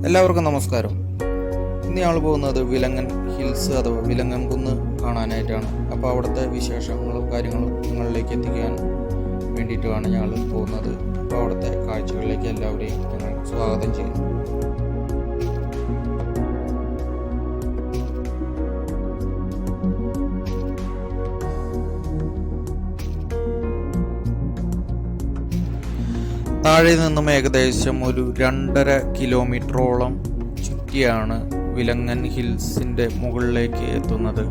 എല്ലാവർക്കും നമസ്കാരം. ഇന്ന് ഞങ്ങൾ പോകുന്നത് വിലങ്ങൻ ഹിൽസ് അഥവാ വിലങ്ങൻ കുന്ന് കാണാനായിട്ടാണ്. അപ്പോൾ അവിടുത്തെ വിശേഷങ്ങളും കാര്യങ്ങളും നിങ്ങളിലേക്ക് എത്തിക്കാൻ വേണ്ടിയിട്ടുമാണ് ഞങ്ങൾ പോകുന്നത്. അപ്പോൾ അവിടുത്തെ കാഴ്ചകളിലേക്ക് എല്ലാവരെയും ഞങ്ങൾ സ്വാഗതം ചെയ്യുന്നു. താഴെ നിന്നും ഏകദേശം ഒരു 2.5 കിലോമീറ്ററോളം ചുറ്റിയാണ് വിലങ്ങൻ ഹിൽസിൻ്റെ മുകളിലേക്ക് എത്തുന്നത്.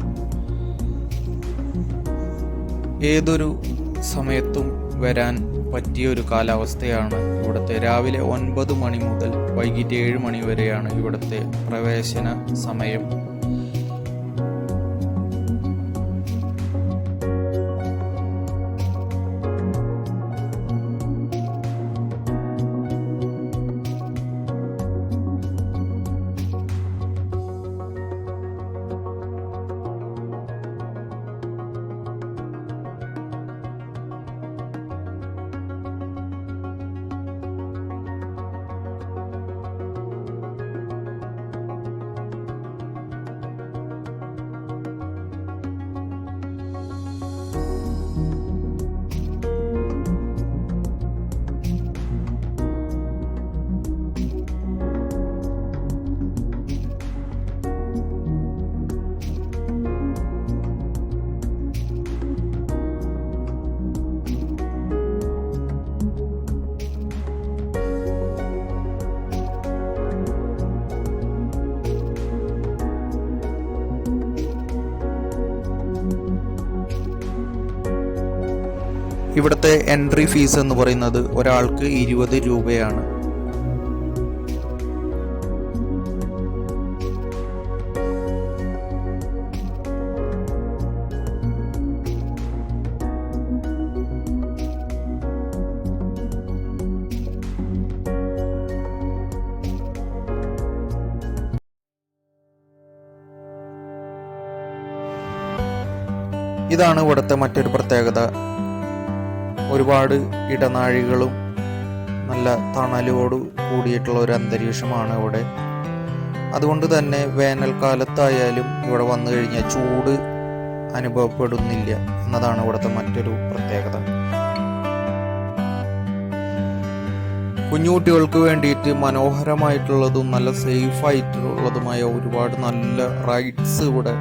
ഏതൊരു സമയത്തും വരാൻ പറ്റിയൊരു കാലാവസ്ഥയാണ് ഇവിടുത്തെ. രാവിലെ 9 മണി മുതൽ വൈകിട്ട് 7 മണി വരെയാണ് ഇവിടുത്തെ പ്രവേശന സമയം. ഇവിടുത്തെ എൻട്രി ഫീസ് എന്ന് പറയുന്നത് ഒരാൾക്ക് 20 രൂപയാണ്. ഇതാണ് ഇവിടുത്തെ മറ്റൊരു പ്രത്യേകത. ഒരുപാട് ഇടനാഴികളും നല്ല തണലോട് കൂടിയിട്ടുള്ള ഒരു അന്തരീക്ഷമാണ് ഇവിടെ. അതുകൊണ്ട് തന്നെ വേനൽക്കാലത്തായാലും ഇവിടെ വന്നു കഴിഞ്ഞാൽ ചൂട് അനുഭവപ്പെടുന്നില്ല എന്നതാണ് ഇവിടുത്തെ മറ്റൊരു പ്രത്യേകത. കുഞ്ഞുകുട്ടികൾക്ക് വേണ്ടിയിട്ട് മനോഹരമായിട്ടുള്ളതും നല്ല സേഫ് ആയിട്ടുള്ളതുമായ ഒരുപാട് നല്ല റൈഡ്സ് ഇവിടെ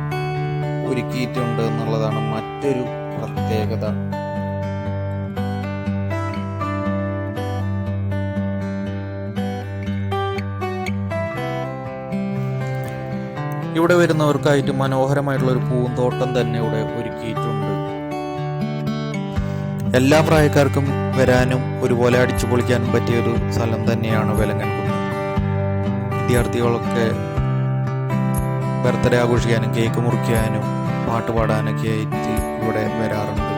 ഒരുക്കിയിട്ടുണ്ട് എന്നുള്ളതാണ് മറ്റൊരു പ്രത്യേകത. ഇവിടെ വരുന്നവർക്കായിട്ട് മനോഹരമായിട്ടുള്ളൊരു പൂന്തോട്ടം തന്നെ ഇവിടെ ഒരുക്കിയിട്ടുണ്ട്. എല്ലാ പ്രായക്കാർക്കും വരാനും ഒരുപോലെ അടിച്ചു പൊളിക്കാനും പറ്റിയൊരു സ്ഥലം തന്നെയാണ് വിലങ്ങൻ കുന്ന്. വിദ്യാർത്ഥികളൊക്കെ ബർത്ത്ഡേ ആഘോഷിക്കാനും കേക്ക് മുറിക്കാനും പാട്ട് പാടാനൊക്കെ ആയിട്ട് ഇവിടെ വരാറുണ്ട്.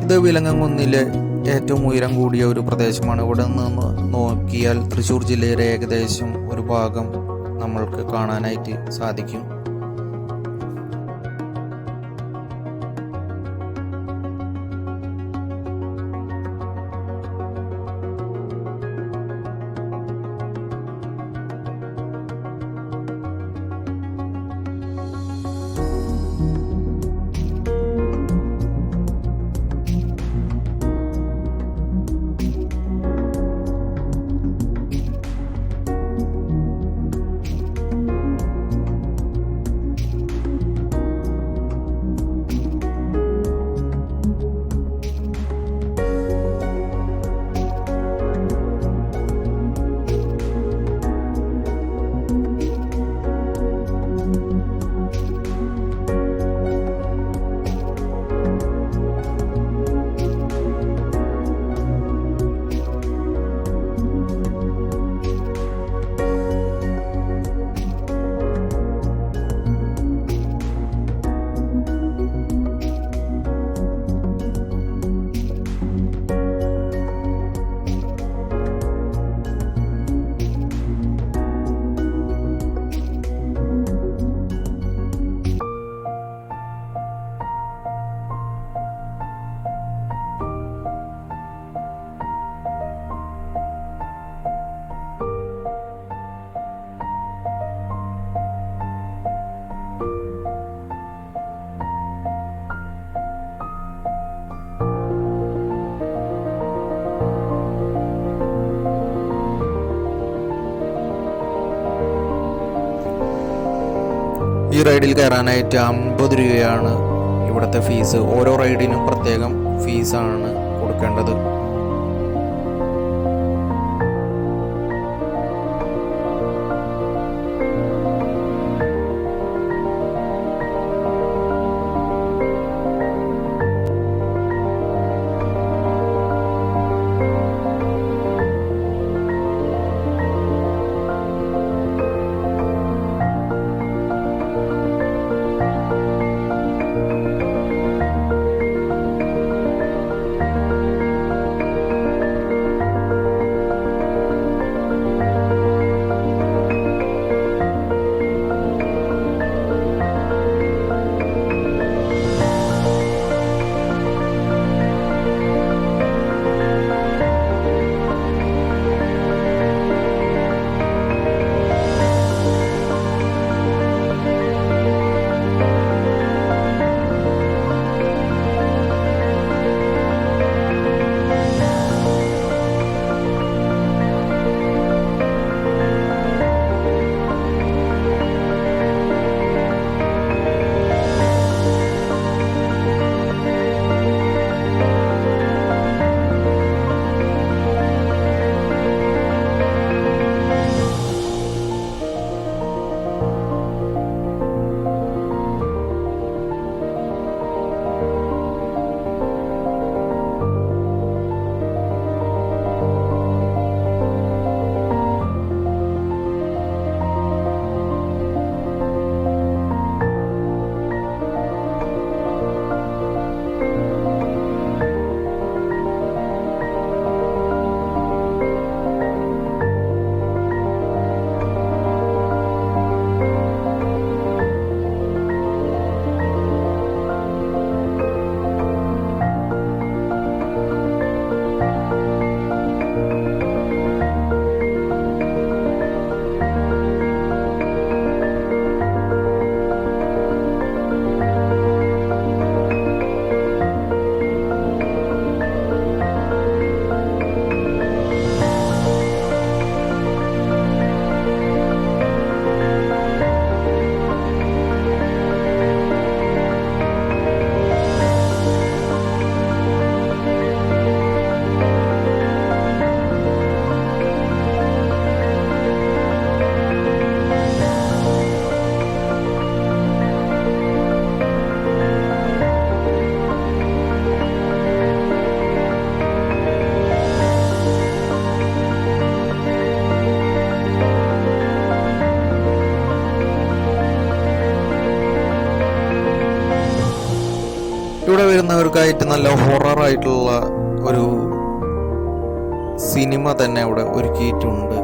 ഇത് വിലങ്ങൻകുന്നിലെ ഏറ്റവും ഉയരം കൂടിയ ഒരു പ്രദേശമാണ്. ഇവിടെ നിന്ന് നോക്കിയാൽ തൃശ്ശൂർ ജില്ലയുടെ ഏകദേശം ഒരു ഭാഗം നമ്മൾക്ക് കാണാനായിട്ട് സാധിക്കും. ഈ റൈഡിൽ കയറാനായിട്ട് 50 രൂപയാണ് ഇവിടുത്തെ ഫീസ്. ഓരോ റൈഡിനും പ്രത്യേകം ഫീസാണ് കൊടുക്കേണ്ടത്. കുട്ടികൾക്കായിട്ട് നല്ല ഹൊററായിട്ടുള്ള ഒരു സിനിമ തന്നെ അവിടെ ഒരുക്കിയിട്ടുണ്ട്.